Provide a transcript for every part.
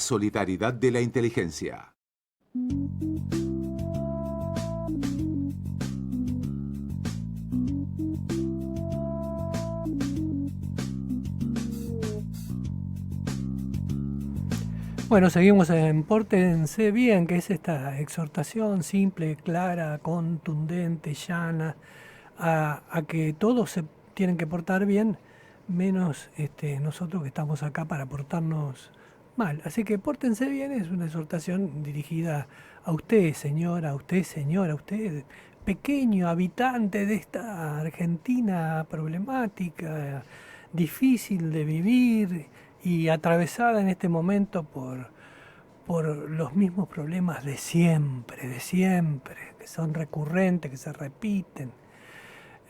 solidaridad de la inteligencia. Bueno, seguimos en Pórtense Bien, que es esta exhortación simple, clara, contundente, llana, a que todos se tienen que portar bien, menos nosotros que estamos acá para portarnos mal. Así que Pórtense Bien es una exhortación dirigida a usted, señora, a usted, señora, a usted, pequeño habitante de esta Argentina problemática, difícil de vivir y atravesada en este momento por los mismos problemas de siempre, que son recurrentes, que se repiten.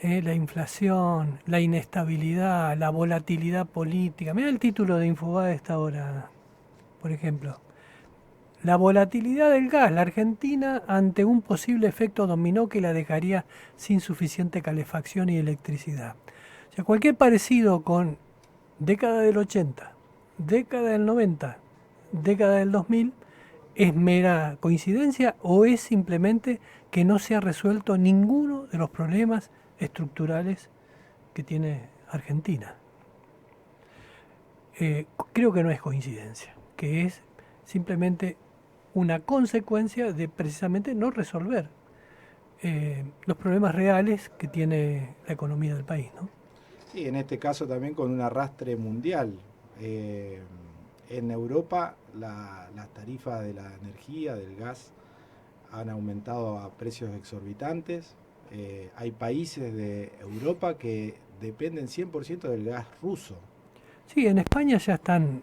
La inflación, la inestabilidad, la volatilidad política. Mira el título de Infobae de esta hora, por ejemplo. La volatilidad del gas, la Argentina ante un posible efecto dominó que la dejaría sin suficiente calefacción y electricidad. O sea, cualquier parecido con década del 80, década del 90, década del 2000, ¿es mera coincidencia o es simplemente que no se ha resuelto ninguno de los problemas estructurales que tiene Argentina? Creo que no es coincidencia, que es simplemente una consecuencia de precisamente no resolver los problemas reales que tiene la economía del país, ¿no? Sí, en este caso también con un arrastre mundial. Eh, en Europa las tarifas de la energía, del gas, han aumentado a precios exorbitantes. Hay países de Europa que dependen 100% del gas ruso. Sí, en España ya están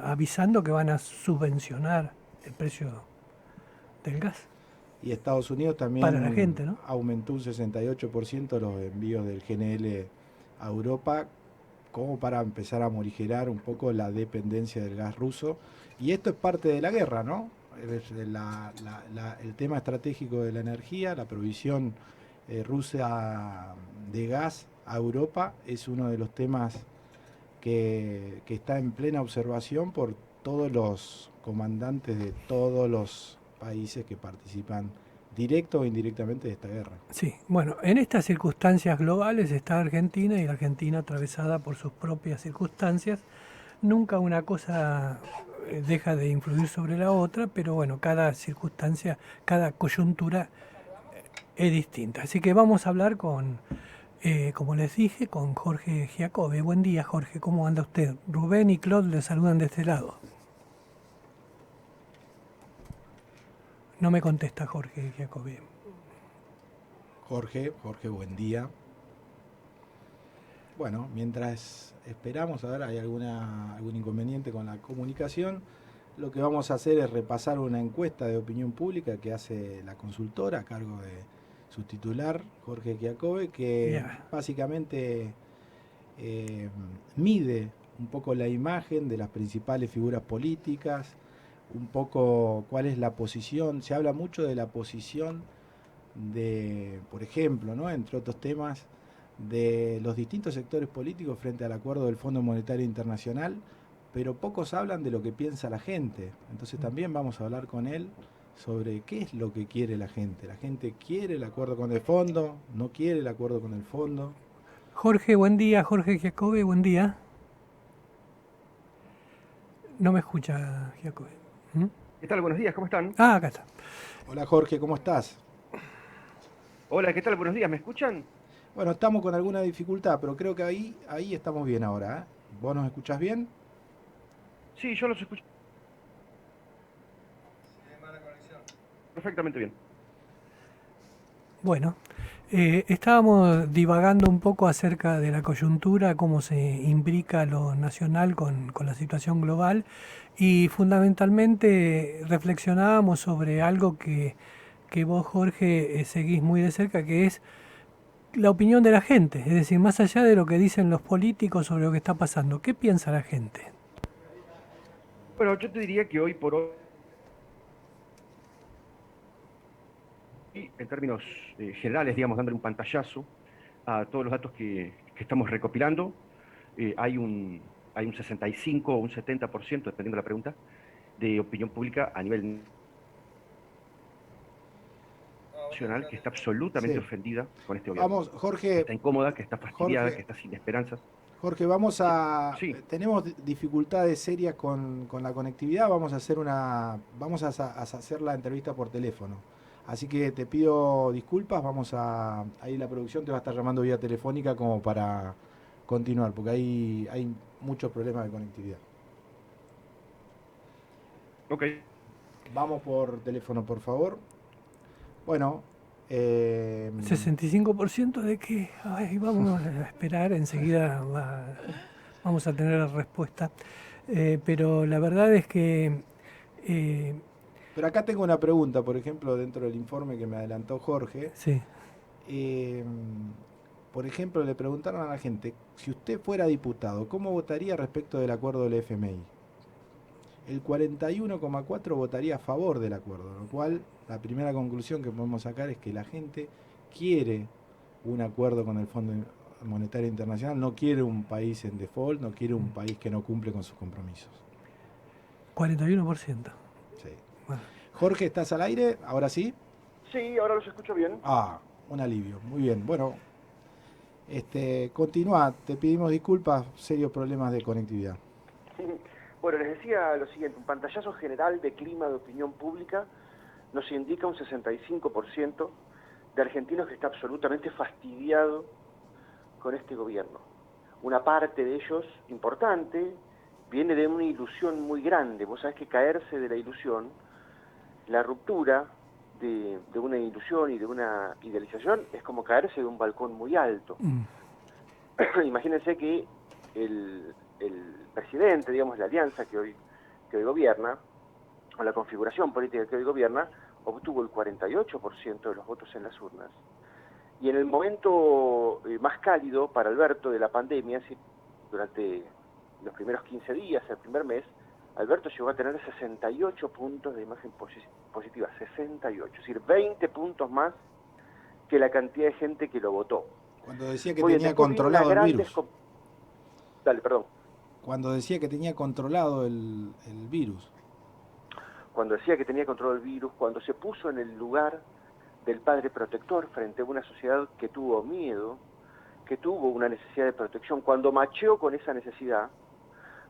avisando que van a subvencionar el precio del gas Y Estados Unidos para la también gente, ¿no? aumentó un 68% los envíos del GNL a Europa, como para empezar a morigerar un poco la dependencia del gas ruso. Y esto es parte de la guerra, ¿no? El tema estratégico de la energía, la provisión rusa de gas a Europa es uno de los temas que está en plena observación por todos los comandantes de todos los países que participan directo o indirectamente de esta guerra. Sí, bueno, en estas circunstancias globales está Argentina y la Argentina atravesada por sus propias circunstancias. Nunca una cosa deja de influir sobre la otra, pero bueno, cada circunstancia, cada coyuntura es distinta. Así que vamos a hablar como les dije, con Jorge Giacobbe. Buen día, Jorge, ¿cómo anda usted? Rubén y Claude le saludan de este lado. No me contesta Jorge Giacobbe. Jorge, buen día. Bueno, mientras esperamos, a ver, hay algún inconveniente con la comunicación. Lo que vamos a hacer es repasar una encuesta de opinión pública que hace la consultora a cargo de su titular, Jorge Giacobbe, que Yeah. básicamente eh, mide un poco la imagen de las principales figuras políticas, un poco cuál es la posición. Se habla mucho de la posición de, por ejemplo, ¿no?, entre otros temas, de los distintos sectores políticos frente al acuerdo del Fondo Monetario Internacional, pero pocos hablan de lo que piensa la gente. Entonces también vamos a hablar con él sobre qué es lo que quiere la gente. La gente quiere el acuerdo con el fondo, no quiere el acuerdo con el fondo. Jorge, buen día. Jorge Giacobbe, buen día. No me escucha Giacobbe. ¿Mm? ¿Qué tal? Buenos días, ¿cómo están? Ah, acá está. Hola Jorge, ¿cómo estás? Hola, ¿qué tal? Buenos días, ¿me escuchan? Bueno, estamos con alguna dificultad, pero creo que ahí estamos bien ahora, ¿eh? ¿Vos nos escuchás bien? Sí, yo los escucho perfectamente bien. Bueno, estábamos divagando un poco acerca de la coyuntura, cómo se imbrica lo nacional con la situación global y fundamentalmente reflexionábamos sobre algo que vos, Jorge, seguís muy de cerca, que es la opinión de la gente, es decir, más allá de lo que dicen los políticos sobre lo que está pasando, ¿qué piensa la gente? Bueno, yo te diría que hoy por hoy, en términos generales, digamos, dándole un pantallazo a todos los datos que estamos recopilando, hay un hay un 65 o un 70%, dependiendo de la pregunta, de opinión pública a nivel nacional que está absolutamente Sí. ofendida con este gobierno. Vamos, Que Jorge, está incómoda, que está fastidiada, que Jorge, está sin esperanzas. Jorge, vamos Sí, a, sí, tenemos dificultades serias con la conectividad, vamos a hacer la entrevista por teléfono. Así que te pido disculpas, ahí la producción te va a estar llamando vía telefónica como para continuar, porque ahí hay muchos problemas de conectividad. ok. Vamos por teléfono, por favor. Bueno, eh, 65% de que, ay, vamos a esperar, enseguida vamos a tener la respuesta. Pero la verdad es que eh, pero acá tengo una pregunta, por ejemplo, dentro del informe que me adelantó Jorge. sí, Eh, por ejemplo, le preguntaron a la gente, si usted fuera diputado, ¿cómo votaría respecto del acuerdo del FMI? El 41,4 votaría a favor del acuerdo, lo cual la primera conclusión que podemos sacar es que la gente quiere un acuerdo con el Fondo Monetario Internacional, no quiere un país en default, no quiere un país que no cumple con sus compromisos. 41%. Sí. Bueno, Jorge, ¿estás al aire? ¿Ahora sí? Sí, ahora los escucho bien. Ah, un alivio. Muy bien. Bueno, continúa. Te pedimos disculpas, serios problemas de conectividad. Bueno, les decía lo siguiente, un pantallazo general de clima de opinión pública nos indica un 65% de argentinos que está absolutamente fastidiado con este gobierno. Una parte de ellos, importante, viene de una ilusión muy grande. Vos sabés que caerse de la ilusión, la ruptura de una ilusión y de una idealización es como caerse de un balcón muy alto. Imagínense que el presidente, digamos, la alianza que hoy gobierna, o la configuración política que hoy gobierna, obtuvo el 48% de los votos en las urnas. Y en el momento más cálido para Alberto de la pandemia, durante los primeros 15 días, el primer mes, Alberto llegó a tener 68 puntos de imagen positiva, 68, es decir, 20 puntos más que la cantidad de gente que lo votó. Cuando decía que Muy bien, tenía después vino una controlado el gran virus. Dale, perdón. Cuando decía que tenía controlado el virus. Cuando decía que tenía control del virus, cuando se puso en el lugar del padre protector frente a una sociedad que tuvo miedo, que tuvo una necesidad de protección, cuando macheó con esa necesidad,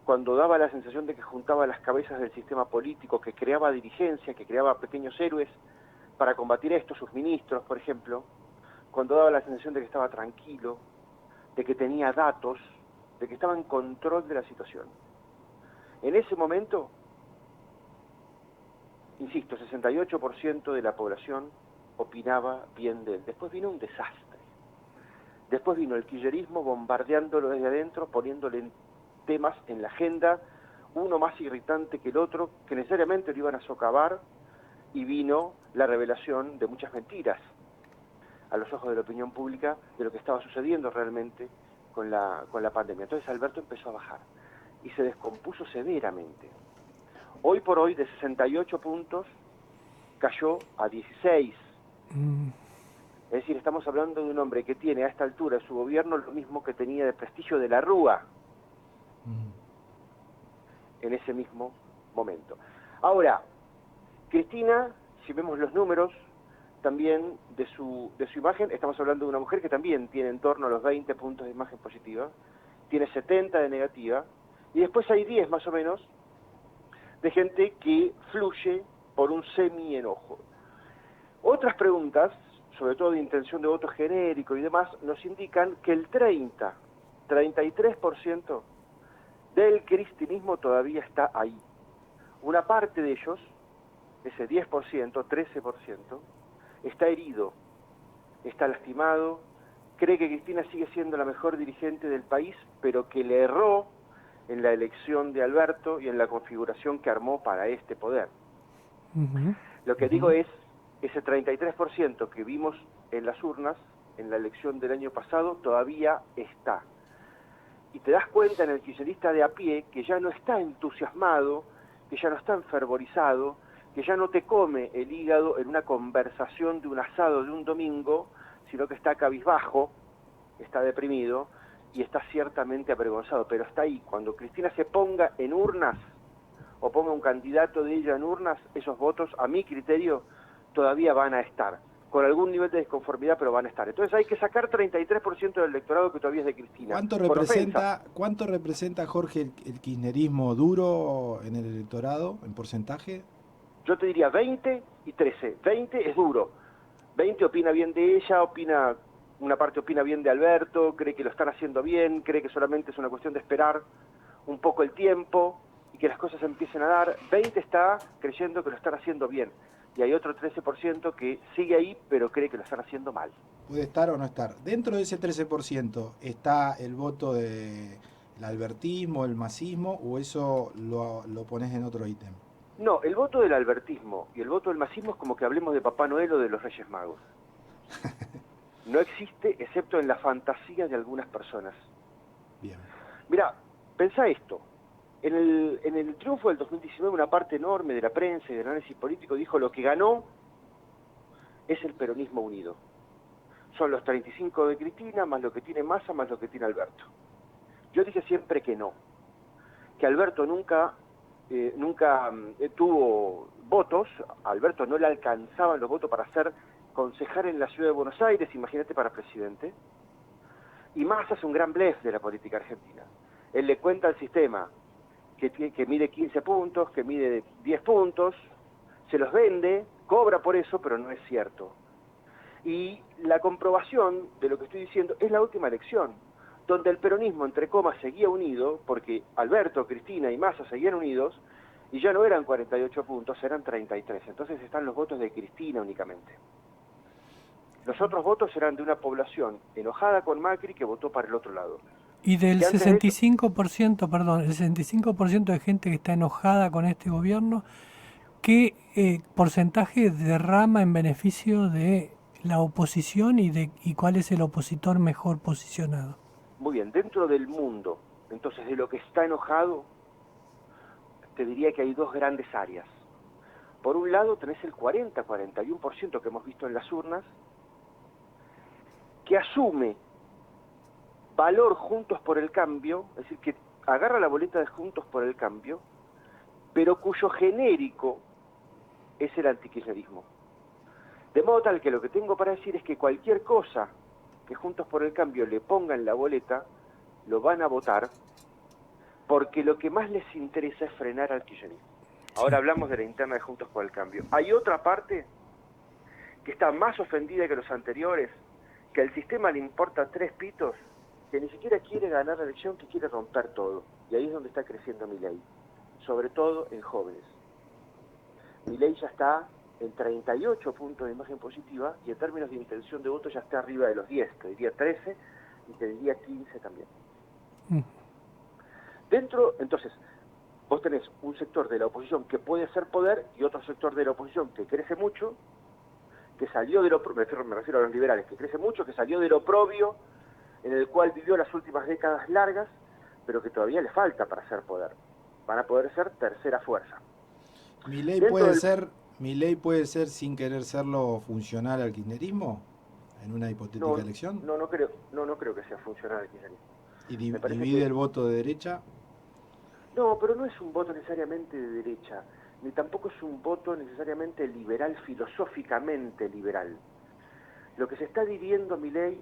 cuando daba la sensación de que juntaba las cabezas del sistema político, que creaba dirigencia, que creaba pequeños héroes para combatir esto, sus ministros, por ejemplo, cuando daba la sensación de que estaba tranquilo, de que tenía datos, de que estaba en control de la situación. En ese momento, insisto, 68% de la población opinaba bien de él. Después vino un desastre. Después vino el kirchnerismo bombardeándolo desde adentro, poniéndole temas en la agenda, uno más irritante que el otro, que necesariamente lo iban a socavar, y vino la revelación de muchas mentiras a los ojos de la opinión pública de lo que estaba sucediendo realmente con la pandemia. Entonces Alberto empezó a bajar y se descompuso severamente. Hoy por hoy, de 68 puntos, cayó a 16. Es decir, estamos hablando de un hombre que tiene a esta altura de su gobierno lo mismo que tenía de prestigio de la Rúa en ese mismo momento. Ahora, Cristina, si vemos los números también de su imagen, estamos hablando de una mujer que también tiene en torno a los 20 puntos de imagen positiva, tiene 70 de negativa, y después hay 10 más o menos de gente que fluye por un semi-enojo. Otras preguntas, sobre todo de intención de voto genérico y demás, nos indican que el 33% del cristinismo todavía está ahí. Una parte de ellos, ese 10%, 13%, está herido, está lastimado, cree que Cristina sigue siendo la mejor dirigente del país, pero que le erró en la elección de Alberto y en la configuración que armó para este poder. Lo que digo es, ese 33% que vimos en las urnas, en la elección del año pasado, todavía está. Y te das cuenta en el kirchnerista de a pie que ya no está entusiasmado, que ya no está enfervorizado, que ya no te come el hígado en una conversación de un asado de un domingo, sino que está cabizbajo, está deprimido, y está ciertamente avergonzado, pero está ahí. Cuando Cristina se ponga en urnas, o ponga un candidato de ella en urnas, esos votos, a mi criterio, todavía van a estar, con algún nivel de desconformidad, pero van a estar. Entonces hay que sacar 33% del electorado que todavía es de Cristina. ¿Cuánto representa, Jorge, el kirchnerismo duro en el electorado, en porcentaje? Yo te diría 20 y 13. 20 es duro. 20 opina bien de ella, una parte opina bien de Alberto, cree que lo están haciendo bien, cree que solamente es una cuestión de esperar un poco el tiempo y que las cosas empiecen a dar. 20 está creyendo que lo están haciendo bien. Y hay otro 13% que sigue ahí, pero cree que lo están haciendo mal. ¿Puede estar o no estar? Dentro de ese 13%, ¿está el voto del albertismo, el masismo, o eso lo pones en otro ítem? No, el voto del albertismo y el voto del masismo es como que hablemos de Papá Noel o de los Reyes Magos. No existe, excepto en la fantasía de algunas personas. Bien. Mirá, pensá esto. En el triunfo del 2019, una parte enorme de la prensa y del análisis político dijo lo que ganó es el peronismo unido. Son los 35 de Cristina, más lo que tiene Massa, más lo que tiene Alberto. Yo dije siempre que no. Que Alberto nunca tuvo votos, a Alberto no le alcanzaban los votos para ser concejal en la ciudad de Buenos Aires, imagínate para presidente, y Massa es un gran blef de la política argentina. Él le cuenta al sistema que mide 15 puntos, que mide 10 puntos, se los vende, cobra por eso, pero no es cierto. Y la comprobación de lo que estoy diciendo es la última elección, donde el peronismo, entre comas, seguía unido, porque Alberto, Cristina y Massa seguían unidos, y ya no eran 48 puntos, eran 33. Entonces están los votos de Cristina únicamente. Los otros votos eran de una población enojada con Macri que votó para el otro lado. Y del 65%, perdón, el 65% de gente que está enojada con este gobierno, ¿qué porcentaje derrama en beneficio de la oposición y cuál es el opositor mejor posicionado? Muy bien, dentro del mundo, entonces de lo que está enojado, te diría que hay dos grandes áreas. Por un lado tenés el 40-41% que hemos visto en las urnas, que asume valor Juntos por el Cambio, es decir, que agarra la boleta de Juntos por el Cambio, pero cuyo genérico es el antikirchnerismo. De modo tal que lo que tengo para decir es que cualquier cosa que Juntos por el Cambio le ponga en la boleta, lo van a votar, porque lo que más les interesa es frenar al kirchnerismo. Ahora hablamos de la interna de Juntos por el Cambio. Hay otra parte que está más ofendida que los anteriores, que al sistema le importa 3 pitos, que ni siquiera quiere ganar la elección, que quiere romper todo. Y ahí es donde está creciendo Milei, sobre todo en jóvenes. Milei ya está en 38 puntos de imagen positiva y en términos de intención de voto ya está arriba de los 10, te diría 13 y te diría 15 también. Dentro, entonces, vos tenés un sector de la oposición que puede hacer poder y otro sector de la oposición que crece mucho, que salió de lo, me refiero a los liberales, que crece mucho, que salió del oprobio en el cual vivió las últimas décadas largas, pero que todavía le falta para hacer poder. Van a poder ser tercera fuerza. ¿Milei puede ser sin querer serlo funcional al kirchnerismo en una hipotética elección? No creo que sea funcional el kirchnerismo. ¿Y divide el voto de derecha? No, pero no es un voto necesariamente de derecha, ni tampoco es un voto necesariamente liberal, filosóficamente liberal. Lo que se está dividiendo Milei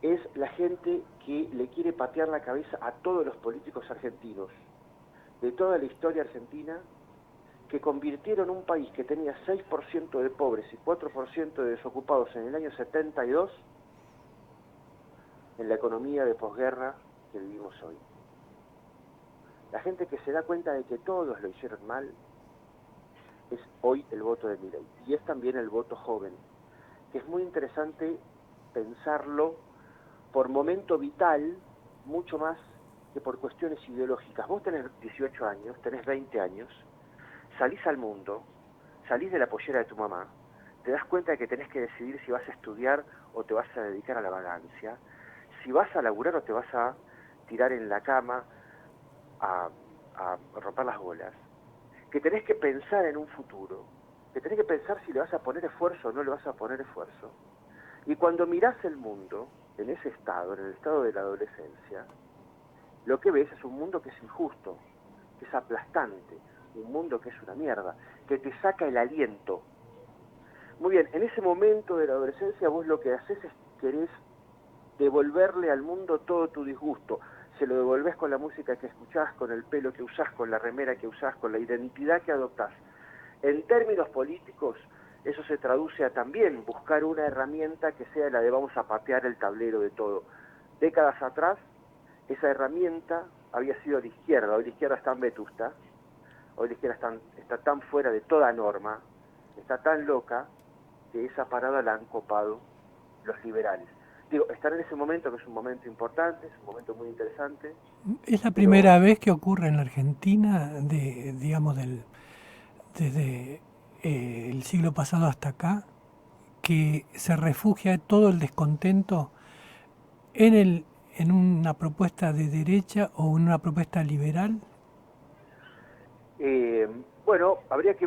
es la gente que le quiere patear la cabeza a todos los políticos argentinos, de toda la historia argentina, que convirtieron un país que tenía 6% de pobres y 4% de desocupados en el año 72 en la economía de posguerra que vivimos hoy. La gente que se da cuenta de que todos lo hicieron mal es hoy el voto de Milei. Y es también el voto joven, que es muy interesante pensarlo por momento vital, mucho más que por cuestiones ideológicas. Vos tenés 18 años, tenés 20 años, salís al mundo, salís de la pollera de tu mamá, te das cuenta de que tenés que decidir si vas a estudiar o te vas a dedicar a la vagancia, si vas a laburar o te vas a tirar en la cama a romper las bolas, que tenés que pensar en un futuro, que tenés que pensar si le vas a poner esfuerzo o no le vas a poner esfuerzo. Y cuando mirás el mundo en ese estado, en el estado de la adolescencia, lo que ves es un mundo que es injusto, que es aplastante, un mundo que es una mierda, que te saca el aliento. Muy bien, en ese momento de la adolescencia vos lo que haces es querés devolverle al mundo todo tu disgusto. Se lo devolvés con la música que escuchás, con el pelo que usás, con la remera que usás, con la identidad que adoptás. En términos políticos, eso se traduce a también buscar una herramienta que sea la de vamos a patear el tablero de todo. Décadas atrás, esa herramienta había sido la izquierda. Hoy la izquierda está en vetusta, hoy la izquierda está tan fuera de toda norma, está tan loca, que esa parada la han copado los liberales. Digo, estar en ese momento, que es un momento importante, es un momento muy interesante. Es la primera vez que ocurre en la Argentina, digamos, desde el siglo pasado hasta acá, que se refugia todo el descontento en una propuesta de derecha o en una propuesta liberal. Bueno, habría que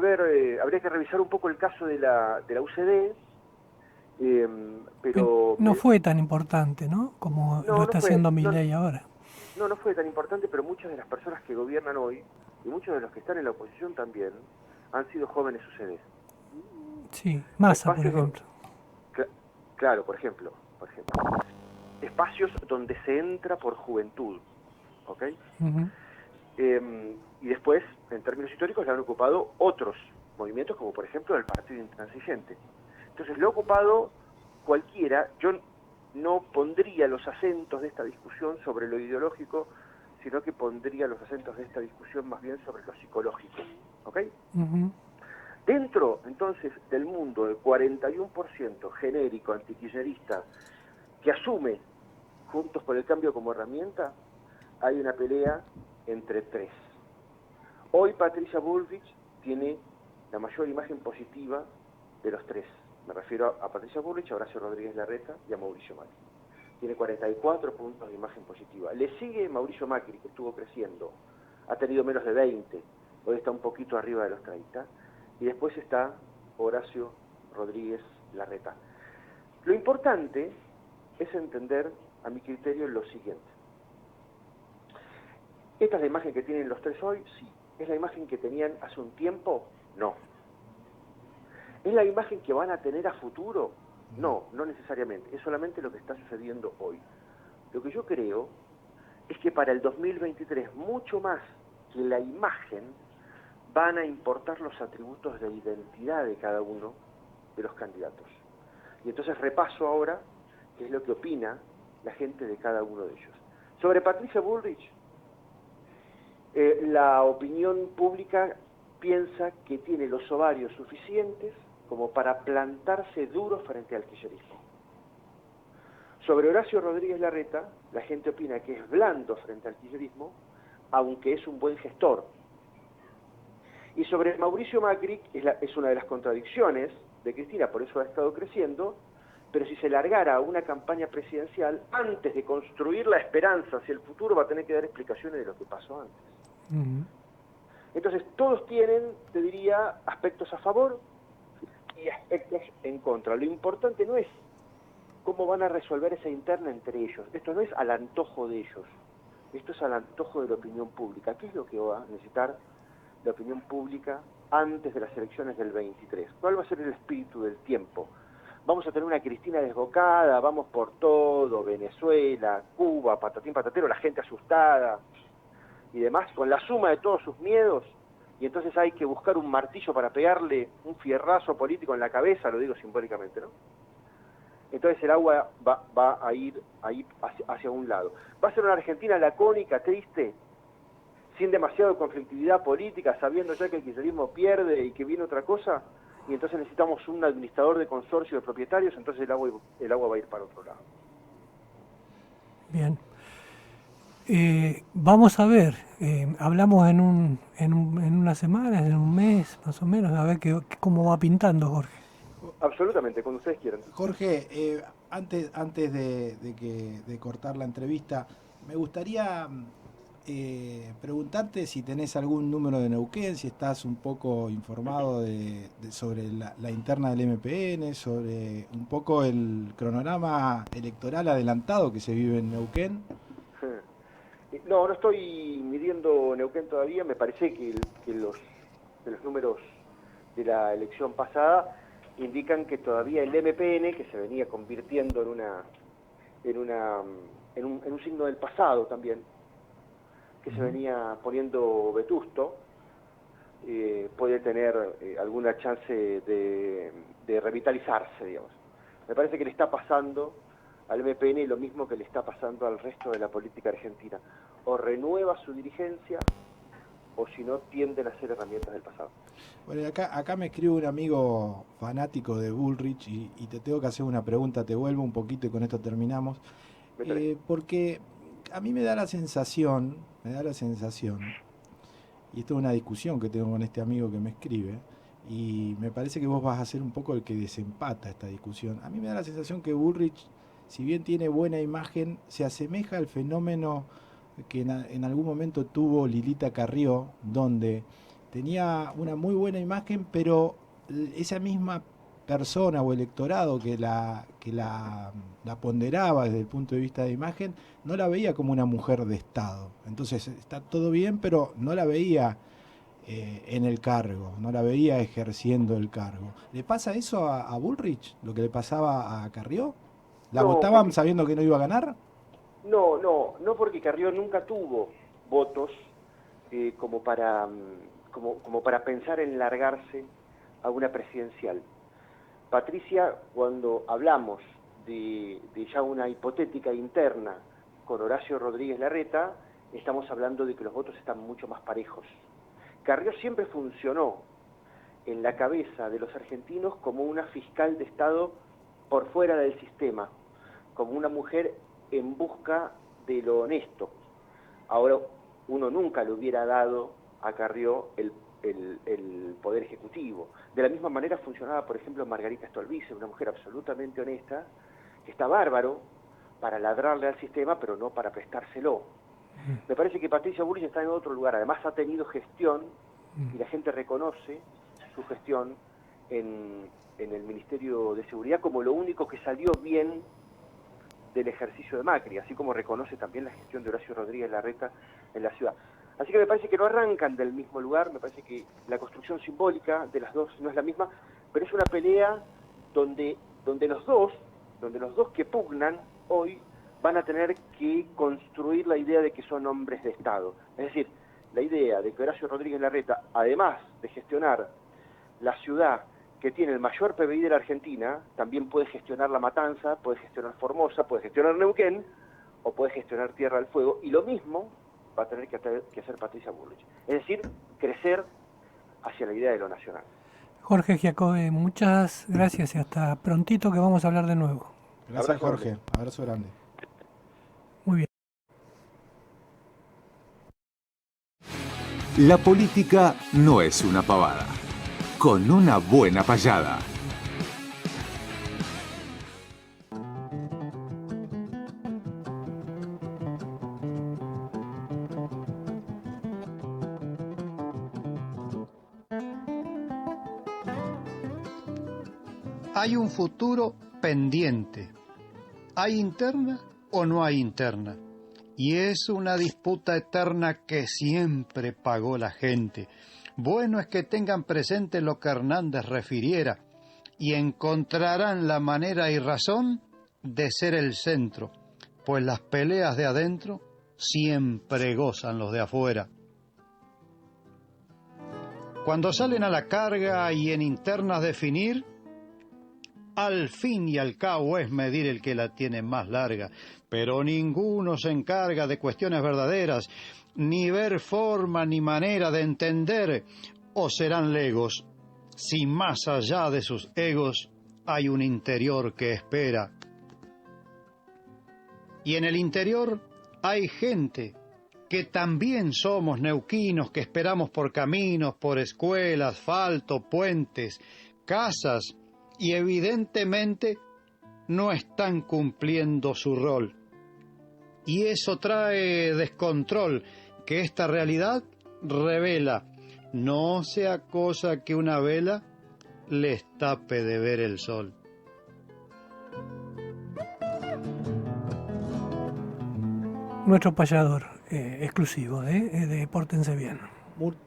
revisar un poco el caso de la UCD, pero no fue tan importante, ¿no? Como lo está haciendo Milei ahora. No fue tan importante, pero muchas de las personas que gobiernan hoy, y muchos de los que están en la oposición también, han sido jóvenes UCD. Sí, Massa, por ejemplo. Claro, por ejemplo. Espacios donde se entra por juventud, ¿ok? Uh-huh. Y después, en términos históricos, la han ocupado otros movimientos, como por ejemplo el Partido Intransigente. Entonces, lo ha ocupado cualquiera. Yo no pondría los acentos de esta discusión sobre lo ideológico, sino que pondría los acentos de esta discusión más bien sobre lo psicológico, ¿ok? Uh-huh. Dentro, entonces, del mundo del 41% genérico, antikirchnerista, que asume Juntos por el Cambio como herramienta, hay una pelea entre tres. Hoy Patricia Bullrich tiene la mayor imagen positiva de los tres. Me refiero a Patricia Bullrich, a Horacio Rodríguez Larreta y a Mauricio Macri. Tiene 44 puntos de imagen positiva. Le sigue Mauricio Macri, que estuvo creciendo. Ha tenido menos de 20. Hoy está un poquito arriba de los 30. Y después está Horacio Rodríguez Larreta. Lo importante es entender, a mi criterio, lo siguiente. ¿Esta es la imagen que tienen los tres hoy? Sí. ¿Es la imagen que tenían hace un tiempo? No. ¿Es la imagen que van a tener a futuro? No, no necesariamente. Es solamente lo que está sucediendo hoy. Lo que yo creo es que para el 2023, mucho más que la imagen, van a importar los atributos de identidad de cada uno de los candidatos. Y entonces repaso ahora qué es lo que opina la gente de cada uno de ellos. Sobre Patricia Bullrich, la opinión pública piensa que tiene los ovarios suficientes como para plantarse duro frente al kirchnerismo. Sobre Horacio Rodríguez Larreta, la gente opina que es blando frente al kirchnerismo, aunque es un buen gestor. Y sobre Mauricio Macri, es una de las contradicciones de Cristina, por eso ha estado creciendo, pero si se largara una campaña presidencial, antes de construir la esperanza hacia el futuro, va a tener que dar explicaciones de lo que pasó antes. Uh-huh. Entonces, todos tienen, te diría, aspectos a favor y aspectos en contra. Lo importante no es cómo van a resolver esa interna entre ellos. Esto no es al antojo de ellos. Esto es al antojo de la opinión pública. ¿Qué es lo que va a necesitar la opinión pública antes de las elecciones del 23? ¿Cuál va a ser el espíritu del tiempo? Vamos a tener una Cristina desbocada, vamos por todo, Venezuela, Cuba, patatín patatero, la gente asustada y demás, con la suma de todos sus miedos, y entonces hay que buscar un martillo para pegarle un fierrazo político en la cabeza, lo digo simbólicamente, ¿no? Entonces el agua va a ir ahí hacia un lado. Va a ser una Argentina lacónica, triste, sin demasiada conflictividad política, sabiendo ya que el kirchnerismo pierde y que viene otra cosa, y entonces necesitamos un administrador de consorcio de propietarios, entonces el agua va a ir para otro lado. Bien. Vamos a ver, hablamos en unas semanas, en un mes más o menos, a ver cómo va pintando, Jorge. Absolutamente, cuando ustedes quieran. Jorge, antes de cortar la entrevista, me gustaría preguntarte si tenés algún número de Neuquén, si estás un poco informado sobre la interna del MPN, sobre un poco el cronograma electoral adelantado que se vive en Neuquén. No, no estoy midiendo Neuquén todavía. Me parece que los números de la elección pasada indican que todavía el MPN, que se venía convirtiendo en un signo del pasado también, que se venía poniendo vetusto, puede tener alguna chance de revitalizarse, digamos. Me parece que le está pasando al MPN lo mismo que le está pasando al resto de la política argentina. O renueva su dirigencia, o si no, tienden a ser herramientas del pasado. Bueno, acá me escribe un amigo fanático de Bullrich y te tengo que hacer una pregunta, te vuelvo un poquito y con esto terminamos. Porque a mí me da la sensación, y esto es una discusión que tengo con este amigo que me escribe, y me parece que vos vas a ser un poco el que desempata esta discusión. A mí me da la sensación que Bullrich, si bien tiene buena imagen, se asemeja al fenómeno que en algún momento tuvo Lilita Carrió, donde tenía una muy buena imagen, pero esa misma persona o electorado que la ponderaba desde el punto de vista de imagen, no la veía como una mujer de Estado. Entonces está todo bien, pero no la veía en el cargo, no la veía ejerciendo el cargo. ¿Le pasa eso a Bullrich, lo que le pasaba a Carrió? ¿La votaban sabiendo que no iba a ganar? No, porque Carrió nunca tuvo votos como para pensar en largarse a una presidencial. Patricia, cuando hablamos de ya una hipotética interna con Horacio Rodríguez Larreta, estamos hablando de que los votos están mucho más parejos. Carrió siempre funcionó en la cabeza de los argentinos como una fiscal de Estado por fuera del sistema, como una mujer en busca de lo honesto. Ahora, uno nunca le hubiera dado a Carrió el poder ejecutivo. De la misma manera funcionaba, por ejemplo, Margarita Stolbizer, una mujer absolutamente honesta, que está bárbaro para ladrarle al sistema, pero no para prestárselo. Me parece que Patricia Bullrich está en otro lugar. Además ha tenido gestión, y la gente reconoce su gestión en el Ministerio de Seguridad como lo único que salió bien del ejercicio de Macri, así como reconoce también la gestión de Horacio Rodríguez Larreta en la ciudad. Así que me parece que no arrancan del mismo lugar, me parece que la construcción simbólica de las dos no es la misma, pero es una pelea donde los dos que pugnan hoy van a tener que construir la idea de que son hombres de Estado. Es decir, la idea de que Horacio Rodríguez Larreta, además de gestionar la ciudad que tiene el mayor PBI de la Argentina, también puede gestionar La Matanza, puede gestionar Formosa, puede gestionar Neuquén, o puede gestionar Tierra del Fuego, y lo mismo va a tener que hacer Patricia Bullrich. Es decir, crecer hacia la idea de lo nacional. Jorge Giacobbe, muchas gracias y hasta prontito que vamos a hablar de nuevo. Gracias, Jorge. Abrazo grande. Muy bien. La política no es una pavada. Con una buena payada. Hay un futuro pendiente. ¿Hay interna o no hay interna? Y es una disputa eterna que siempre pagó la gente. Bueno es que tengan presente lo que Hernández refiriera y encontrarán la manera y razón de ser el centro, pues las peleas de adentro siempre gozan los de afuera. Cuando salen a la carga y en internas definir, al fin y al cabo es medir el que la tiene más larga, pero ninguno se encarga de cuestiones verdaderas, ni ver forma ni manera de entender, o serán legos, si más allá de sus egos hay un interior que espera. Y en el interior hay gente que también somos neuquinos, que esperamos por caminos, por escuelas, asfalto, puentes, casas, y evidentemente no están cumpliendo su rol. Y eso trae descontrol, que esta realidad revela, no sea cosa que una vela les tape de ver el sol. Nuestro payador exclusivo de Pórtense Bien.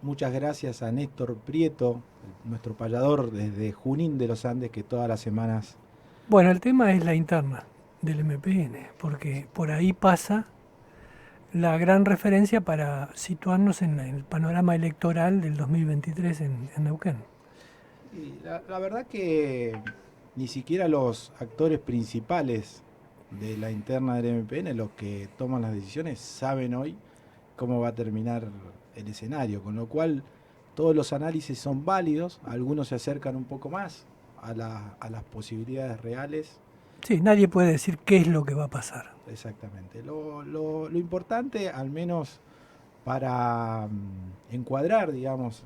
Muchas gracias a Néstor Prieto, nuestro payador desde Junín de los Andes, que todas las semanas... Bueno, el tema es la interna del MPN, porque por ahí pasa la gran referencia para situarnos en el panorama electoral del 2023 en Neuquén. Y la verdad que ni siquiera los actores principales de la interna del MPN, los que toman las decisiones, saben hoy cómo va a terminar el escenario, con lo cual todos los análisis son válidos, algunos se acercan un poco más a las posibilidades reales. Sí, nadie puede decir qué es lo que va a pasar. Exactamente. Lo importante, al menos para encuadrar, digamos,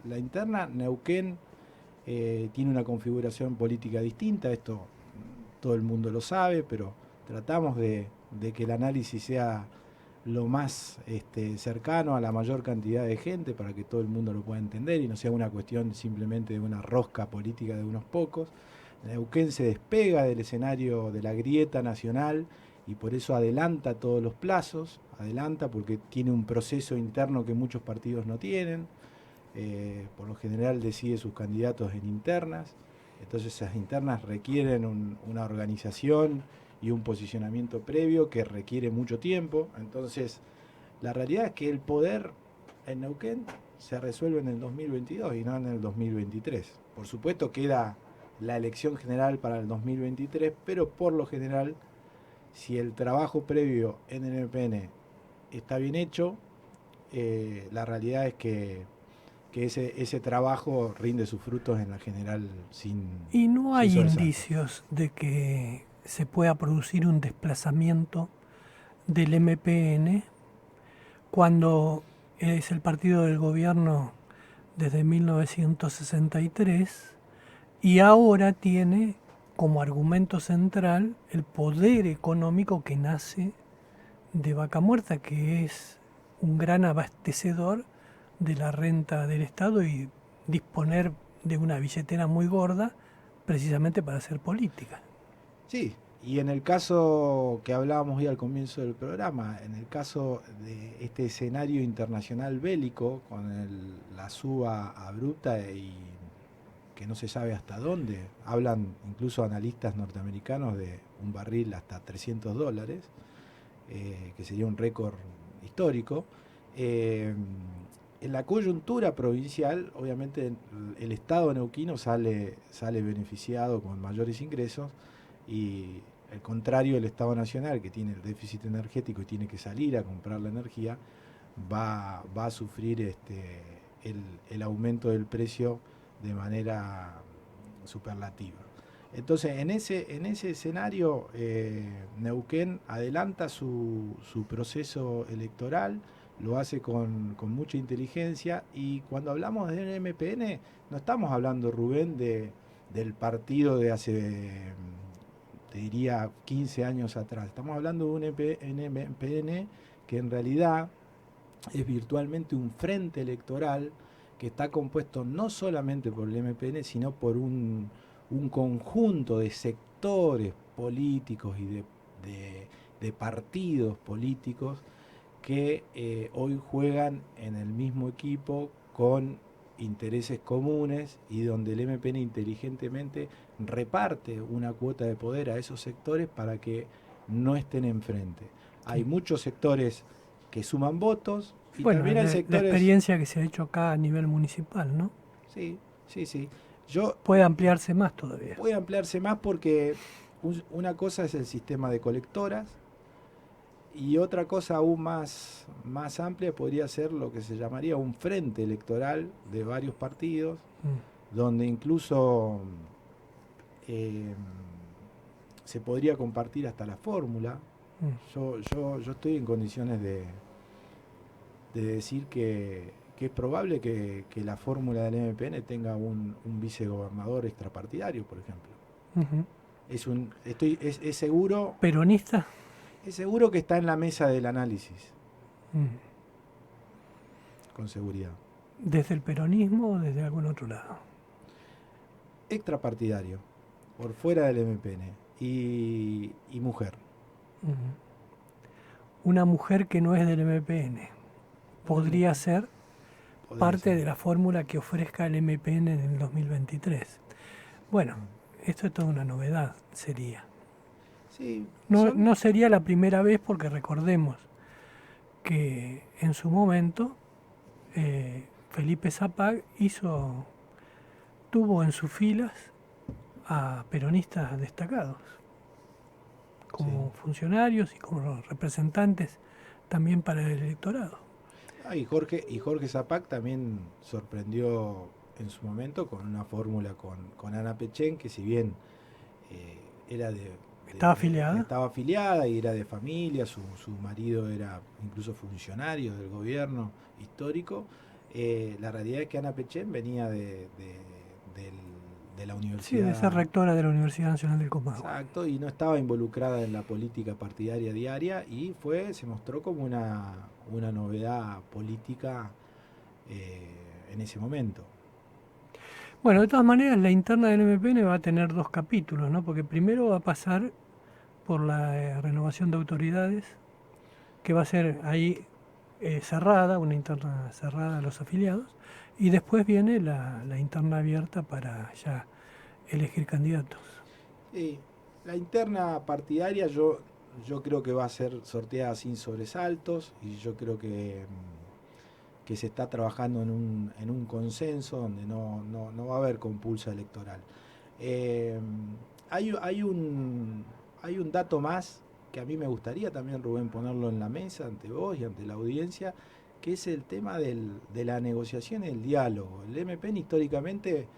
la interna, Neuquén tiene una configuración política distinta, esto todo el mundo lo sabe, pero tratamos de que el análisis sea lo más cercano a la mayor cantidad de gente para que todo el mundo lo pueda entender y no sea una cuestión simplemente de una rosca política de unos pocos. Neuquén se despega del escenario de la grieta nacional y por eso adelanta todos los plazos, adelanta porque tiene un proceso interno que muchos partidos no tienen, por lo general decide sus candidatos en internas, entonces esas internas requieren una organización y un posicionamiento previo que requiere mucho tiempo. Entonces la realidad es que el poder en Neuquén se resuelve en el 2022 y no en el 2023. Por supuesto queda la elección general para el 2023, pero por lo general, si el trabajo previo en el MPN está bien hecho, la realidad es que ese trabajo rinde sus frutos en la general sin... Y no hay sin indicios de que se pueda producir un desplazamiento del MPN cuando es el partido del gobierno desde 1963 y ahora tiene como argumento central el poder económico que nace de Vaca Muerta, que es un gran abastecedor de la renta del Estado y disponer de una billetera muy gorda precisamente para hacer política. Sí, y en el caso que hablábamos hoy al comienzo del programa, en el caso de este escenario internacional bélico, con la suba abrupta y que no se sabe hasta dónde, hablan incluso analistas norteamericanos de un barril hasta $300, que sería un récord histórico. En la coyuntura provincial, obviamente el Estado neuquino sale beneficiado con mayores ingresos y al contrario el Estado nacional, que tiene el déficit energético y tiene que salir a comprar la energía, va a sufrir el aumento del precio de manera superlativa. Entonces, en ese escenario, Neuquén adelanta su proceso electoral, lo hace con mucha inteligencia, y cuando hablamos del MPN, no estamos hablando, Rubén, del partido de hace, te diría, 15 años atrás. Estamos hablando de un MPN que en realidad es virtualmente un frente electoral que está compuesto no solamente por el MPN, sino por un conjunto de sectores políticos y de partidos políticos que hoy juegan en el mismo equipo con intereses comunes y donde el MPN inteligentemente reparte una cuota de poder a esos sectores para que no estén enfrente. Hay muchos sectores que suman votos y bueno, también hay sectores... La experiencia que se ha hecho acá a nivel municipal, ¿no? Sí. Puede ampliarse más todavía. Puede ampliarse más porque una cosa es el sistema de colectoras y otra cosa aún más amplia podría ser lo que se llamaría un frente electoral de varios partidos, donde incluso se podría compartir hasta la fórmula. Yo estoy en condiciones de decir que es probable que la fórmula del MPN tenga un vicegobernador extrapartidario, por ejemplo. Es seguro. ¿Peronista? Es seguro que está en la mesa del análisis. con seguridad. ¿Desde el peronismo o desde algún otro lado? Extrapartidario, por fuera del MPN, y mujer. Una mujer que no es del MPN podría ser parte de la fórmula que ofrezca el MPN en el 2023. Bueno, esto es toda una novedad, sería. Sí, No sería la primera vez, porque recordemos que en su momento Felipe Zapag tuvo en sus filas a peronistas destacados, como funcionarios y como representantes también para el electorado. Y Jorge Zapag también sorprendió en su momento con una fórmula con Ana Pechén, que si bien era estaba afiliada. Estaba afiliada y era de familia, su marido era incluso funcionario del gobierno histórico. La realidad es que Ana Pechén venía de la universidad. Sí, de ser rectora de la Universidad Nacional del Comahue. Exacto, y no estaba involucrada en la política partidaria diaria y se mostró como una novedad política en ese momento. Bueno, de todas maneras, la interna del MPN va a tener 2 capítulos, ¿no? Porque primero va a pasar por la renovación de autoridades, que va a ser ahí cerrada, una interna cerrada a los afiliados, y después viene la interna abierta para ya elegir candidatos. Sí, la interna partidaria yo creo que va a ser sorteada sin sobresaltos y yo creo que se está trabajando en un consenso donde no va a haber compulsa electoral. Hay un dato más que a mí me gustaría también, Rubén, ponerlo en la mesa ante vos y ante la audiencia, que es el tema de la negociación y el diálogo. El MPN históricamente,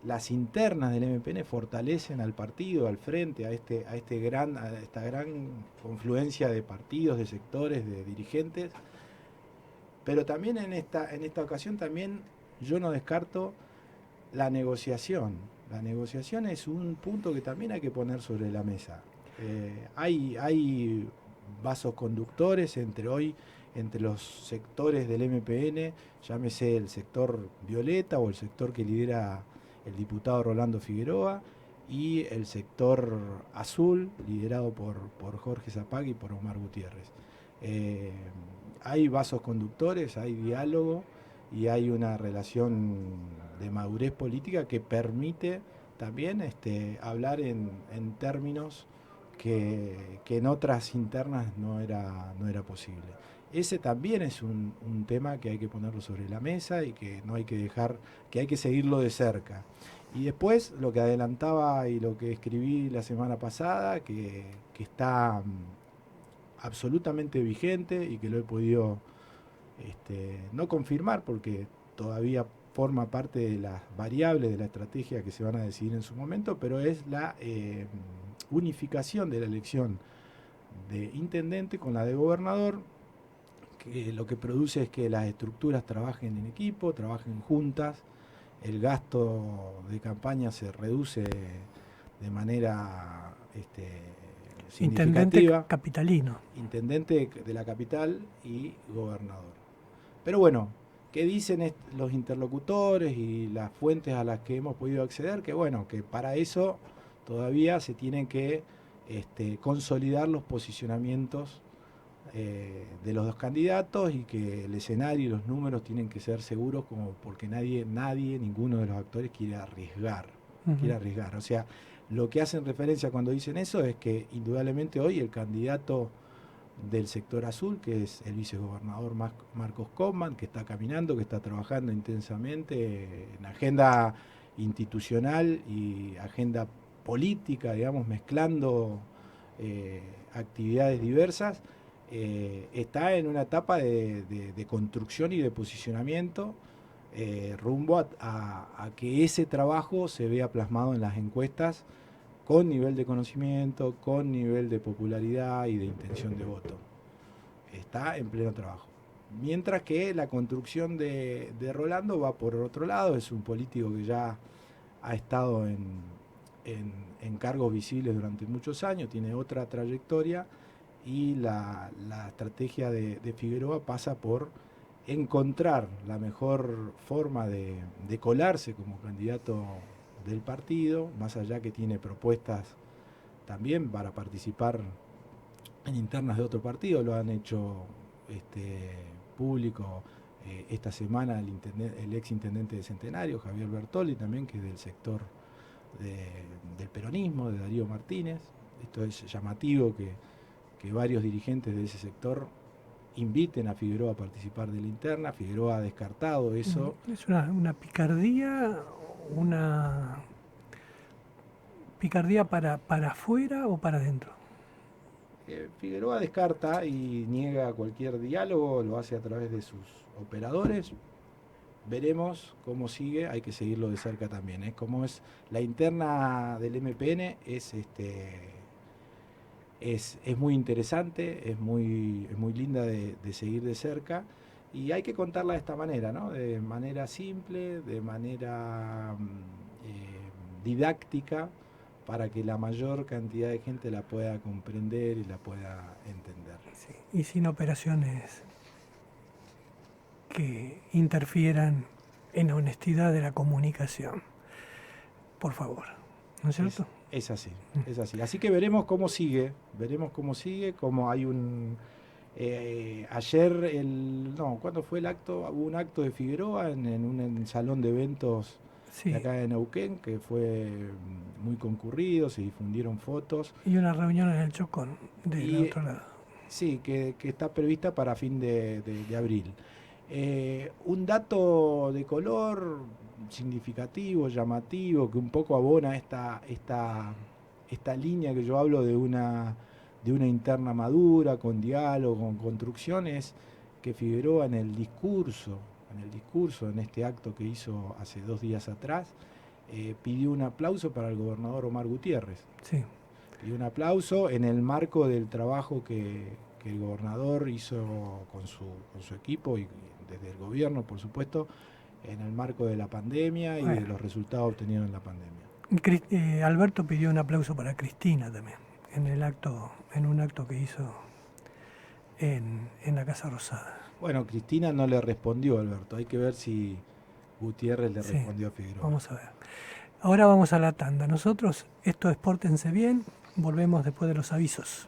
las internas del MPN fortalecen al partido, al frente, a esta gran confluencia de partidos, de sectores, de dirigentes. Pero también en esta ocasión también yo no descarto la negociación. La negociación es un punto que también hay que poner sobre la mesa. Hay vasos conductores entre los sectores del MPN, llámese el sector violeta o el sector que lidera el diputado Rolando Figueroa, y el sector azul, liderado por Jorge Zapag y por Omar Gutiérrez. Hay vasos conductores, hay diálogo y hay una relación de madurez política que permite también hablar en términos que en otras internas no era posible. Ese también es un tema que hay que ponerlo sobre la mesa y que no hay que dejar, que hay que seguirlo de cerca. Y después lo que adelantaba y lo que escribí la semana pasada, que está absolutamente vigente y que lo he podido no confirmar porque todavía forma parte de las variables de la estrategia que se van a decidir en su momento, pero es la unificación de la elección de intendente con la de gobernador, que lo que produce es que las estructuras trabajen en equipo, trabajen juntas, el gasto de campaña se reduce de manera significativa. Intendente capitalino. Intendente de la capital y gobernador. Pero bueno, ¿qué dicen los interlocutores y las fuentes a las que hemos podido acceder? Que bueno, que para eso todavía se tienen que consolidar los posicionamientos de los dos candidatos y que el escenario y los números tienen que ser seguros, como porque ninguno de los actores quiere arriesgar. O sea, lo que hacen referencia cuando dicen eso es que indudablemente hoy el candidato del sector azul, que es el vicegobernador Marcos Kaufmann, que está caminando, que está trabajando intensamente en agenda institucional y agenda política, digamos, mezclando actividades diversas, está en una etapa de construcción y de posicionamiento rumbo a que ese trabajo se vea plasmado en las encuestas con nivel de conocimiento, con nivel de popularidad y de intención de voto. Está en pleno trabajo. Mientras que la construcción de Rolando va por otro lado, es un político que ya ha estado en cargos visibles durante muchos años, tiene otra trayectoria y la estrategia de Figueroa pasa por encontrar la mejor forma de colarse como candidato del partido, más allá que tiene propuestas también para participar en internas de otro partido, lo han hecho público esta semana el ex intendente de Centenario, Javier Bertolli, también, que es del sector del peronismo, de Darío Martínez. Esto es llamativo que varios dirigentes de ese sector inviten a Figueroa a participar de la interna. Figueroa ha descartado eso. ¿Es una picardía para afuera o para adentro? Figueroa descarta y niega cualquier diálogo, lo hace a través de sus operadores. Veremos cómo sigue, hay que seguirlo de cerca también. Como es la interna del MPN, es muy interesante, es muy linda de seguir de cerca, y hay que contarla de esta manera, ¿no? De manera simple, de manera didáctica, para que la mayor cantidad de gente la pueda comprender y la pueda entender. Sí, y sin operaciones que interfieran en la honestidad de la comunicación, por favor, ¿no es cierto? Es así, es así. Así que veremos cómo sigue, como hay un... ayer, ¿cuándo fue el acto? Hubo un acto de Figueroa en un salón de eventos de acá de Neuquén, que fue muy concurrido, se difundieron fotos. Y una reunión en el Chocón, del otro lado. Sí, que está prevista para fin de abril. Un dato de color significativo, llamativo, que un poco abona esta línea que yo hablo de una interna madura, con diálogo, con construcción, es que Figueroa en el discurso, en este acto que hizo hace 2 días atrás, pidió un aplauso para el gobernador Omar Gutiérrez. Sí. Pidió un aplauso en el marco del trabajo que el gobernador hizo con su equipo y desde el gobierno, por supuesto, en el marco de la pandemia y de los resultados obtenidos en la pandemia. Alberto pidió un aplauso para Cristina también, en un acto que hizo en la Casa Rosada. Bueno, Cristina no le respondió a Alberto, hay que ver si Gutiérrez le respondió a Figueroa. Vamos a ver. Ahora vamos a la tanda. Nosotros, esto es Pórtense Bien, volvemos después de los avisos.